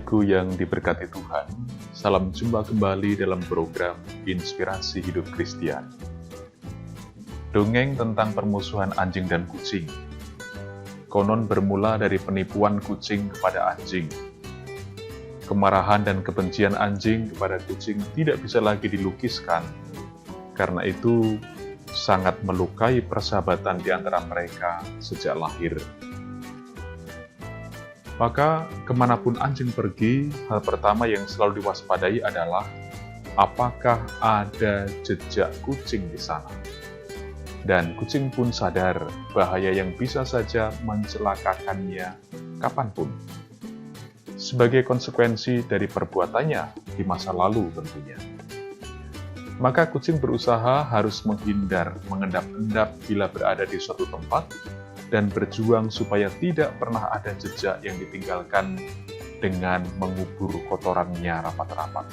Saudaraku yang diberkati Tuhan, salam jumpa kembali dalam program Inspirasi Hidup Kristian. Dongeng tentang permusuhan anjing dan kucing. Konon bermula dari penipuan kucing kepada anjing. Kemarahan dan kebencian anjing kepada kucing tidak bisa lagi dilukiskan. Karena itu, sangat melukai persahabatan di antara mereka sejak lahir. Maka, kemanapun anjing pergi, hal pertama yang selalu diwaspadai adalah apakah ada jejak kucing di sana. Dan kucing pun sadar bahaya yang bisa saja mencelakakannya kapanpun. Sebagai konsekuensi dari perbuatannya di masa lalu tentunya. Maka kucing berusaha harus menghindar, mengendap-endap bila berada di suatu tempat, dan berjuang supaya tidak pernah ada jejak yang ditinggalkan dengan mengubur kotorannya rapat-rapat.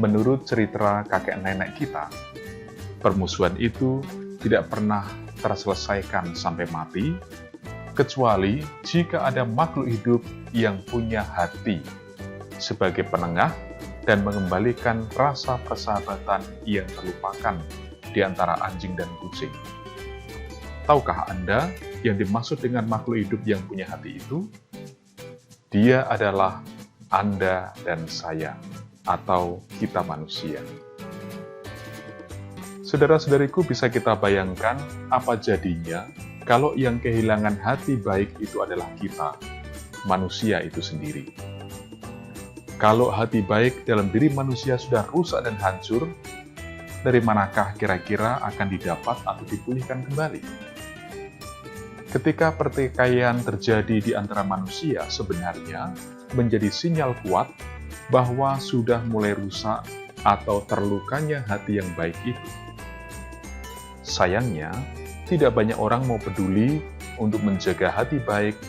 Menurut cerita kakek nenek kita, permusuhan itu tidak pernah terselesaikan sampai mati, kecuali jika ada makhluk hidup yang punya hati sebagai penengah dan mengembalikan rasa persahabatan yang terlupakan di antara anjing dan kucing. Tahukah Anda yang dimaksud dengan makhluk hidup yang punya hati itu? Dia adalah Anda dan saya, atau kita manusia. Saudara-saudariku, bisa kita bayangkan apa jadinya kalau yang kehilangan hati baik itu adalah kita, manusia itu sendiri. Kalau hati baik dalam diri manusia sudah rusak dan hancur, dari manakah kira-kira akan didapat atau dipulihkan kembali? Ketika pertikaian terjadi di antara manusia, sebenarnya menjadi sinyal kuat bahwa sudah mulai rusak atau terlukanya hati yang baik itu. Sayangnya, tidak banyak orang mau peduli untuk menjaga hati baik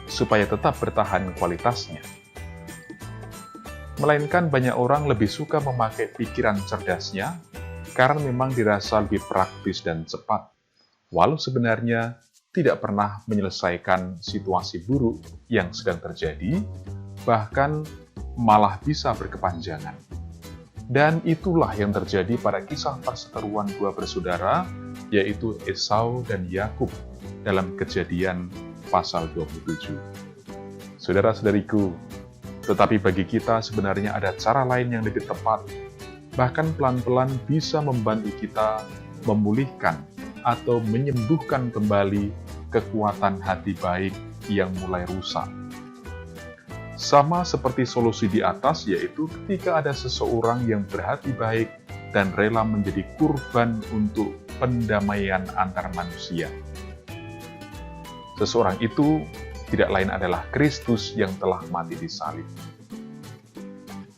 supaya tetap bertahan kualitasnya. Melainkan banyak orang lebih suka memakai pikiran cerdasnya karena memang dirasa lebih praktis dan cepat, walau sebenarnya tidak pernah menyelesaikan situasi buruk yang sedang terjadi, bahkan malah bisa berkepanjangan. Dan itulah yang terjadi pada kisah perseteruan dua bersaudara, yaitu Esau dan Yakub dalam Kejadian pasal 27. Saudara-saudariku, tetapi bagi kita sebenarnya ada cara lain yang lebih tepat, bahkan pelan-pelan bisa membantu kita memulihkan atau menyembuhkan kembali kekuatan hati baik yang mulai rusak. Sama seperti solusi di atas, yaitu ketika ada seseorang yang berhati baik dan rela menjadi kurban untuk pendamaian antar manusia. Seseorang itu tidak lain adalah Kristus yang telah mati di salib.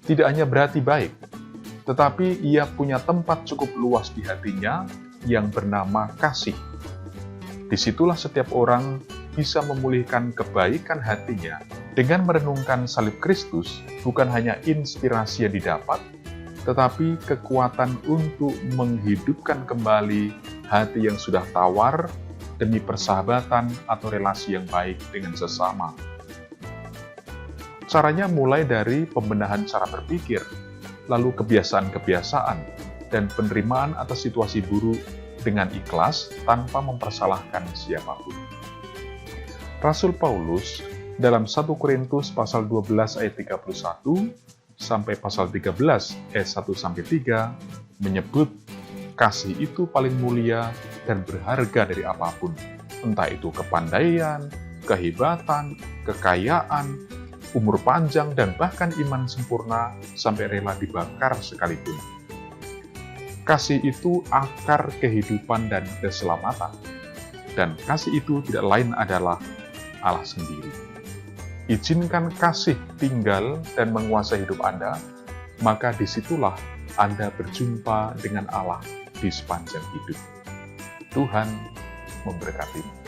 Tidak hanya berhati baik, tetapi ia punya tempat cukup luas di hatinya yang bernama kasih. Disitulah setiap orang bisa memulihkan kebaikan hatinya dengan merenungkan salib Kristus, bukan hanya inspirasi yang didapat, tetapi kekuatan untuk menghidupkan kembali hati yang sudah tawar demi persahabatan atau relasi yang baik dengan sesama. Caranya mulai dari pembenahan cara berpikir, lalu kebiasaan-kebiasaan, dan penerimaan atas situasi buruk dengan ikhlas tanpa mempersalahkan siapapun. Rasul Paulus dalam 1 Korintus pasal 12 ayat 31 sampai pasal 13 ayat 1-3 menyebut kasih itu paling mulia dan berharga dari apapun, entah itu kepandaian, kehebatan, kekayaan, umur panjang, dan bahkan iman sempurna sampai rela dibakar sekalipun. Kasih itu akar kehidupan dan keselamatan. Dan kasih itu tidak lain adalah Allah sendiri. Izinkan kasih tinggal dan menguasai hidup Anda, maka disitulah Anda berjumpa dengan Allah di sepanjang hidup. Tuhan memberkati.